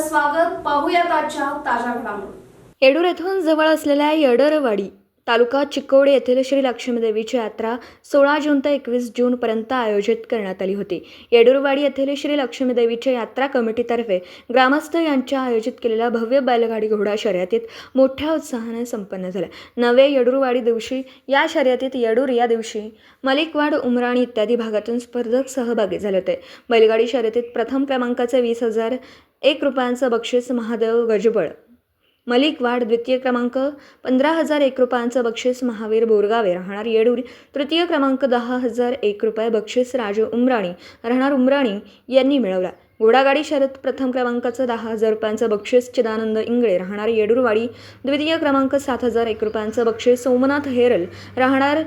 आपलं स्वागत. पाहूयात आजच्या ताज्या घडामोडी. येडूर येथून जवळ असलेल्या येडरवाडी तालुका चिक्कोडी येथील श्री लक्ष्मीदेवीची यात्रा 16 जून ते 21 जूनपर्यंत आयोजित करण्यात आली होती. येडूरवाडी येथील श्री लक्ष्मीदेवीच्या यात्रा कमिटीतर्फे ग्रामस्थ यांच्या आयोजित केलेल्या भव्य बैलगाडी घोडा शर्यतीत मोठ्या उत्साहाने संपन्न झाल्या. नवे येडूरवाडी दिवशी या शर्यतीत येडूर या दिवशी मलिकवाड, उमराणी इत्यादी भागातून स्पर्धक सहभागी झाले होते. बैलगाडी शर्यतीत प्रथम क्रमांकाचे 20,001 रुपयांचं बक्षीस महादेव गजबळ मलिकवाड, द्वितीय क्रमांक 15,001 रुपयांचं बक्षीस महावीर बोरगावे राहणार येडूर, तृतीय क्रमांक 10,001 रुपये बक्षीस राजू उमराणी राहणार उमराणी यांनी मिळवला. घोडागाडी शर्यत प्रथम क्रमांकाचं 10,000 रुपयांचं बक्षीस चिदानंद इंगळे राहणार येडूरवाडी, द्वितीय क्रमांक 7,001 रुपयांचं बक्षीस सोमनाथ हेरल राहणार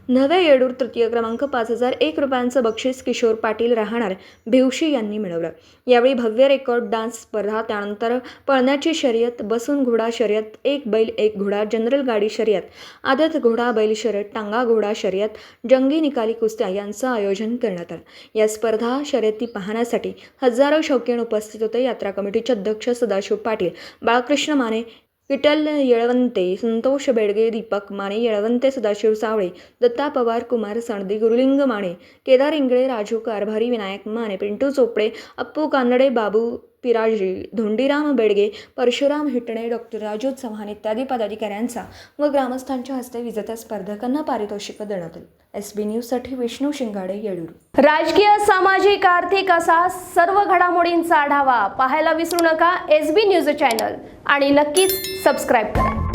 नवे येडूर, तृतीय क्रमांक 5,001 रुपयांचं बक्षीस किशोर पाटील राहणार भिवशी यांनी मिळवलं. यावेळी भव्य रेकॉर्ड डान्स स्पर्धा, त्यानंतर पळण्याची शर्यत, बसून घोडा शर्यत, एक बैल एक घोडा, जनरल गाडी शर्यत, आदत घोडा बैल शर्यत, टांगा घोडा शर्यत, जंगी निकाली कुस्त्या यांचं आयोजन करण्यात आलं. या स्पर्धा शर्यती पाहण्यासाठी हजारो शौकीन उपस्थित होते. यात्रा कमिटीचे अध्यक्ष सदाशिव पाटील, बाळकृष्ण माने, विठ्ठल येळवंते, संतोष बेडगे, दीपक माने येळवंते, सदाशिव सावळे, दत्ता पवार, कुमार सणदी, गुरुलिंग माने, केदार इंगळे, राजू कारभारी, विनायक माने, पिंटू चोपडे, अप्पू कानडे, बाबू पिराजी, धोंडीराम बेडगे, परशुराम हिटणे, डॉक्टर राजू चव्हाण इत्यादी पदाधिकाऱ्यांचा व ग्रामस्थांच्या हस्ते विजेत्या स्पर्धकांना पारितोषिक देण्यात आले. SB न्यूजसाठी विष्णू शिंगाडे, येडूर. राजकीय, सामाजिक, आर्थिक असा सर्व घडामोडींचा आढावा पाहायला विसरू नका SB न्यूज चॅनल आणि नक्कीच सबस्क्राईब करा.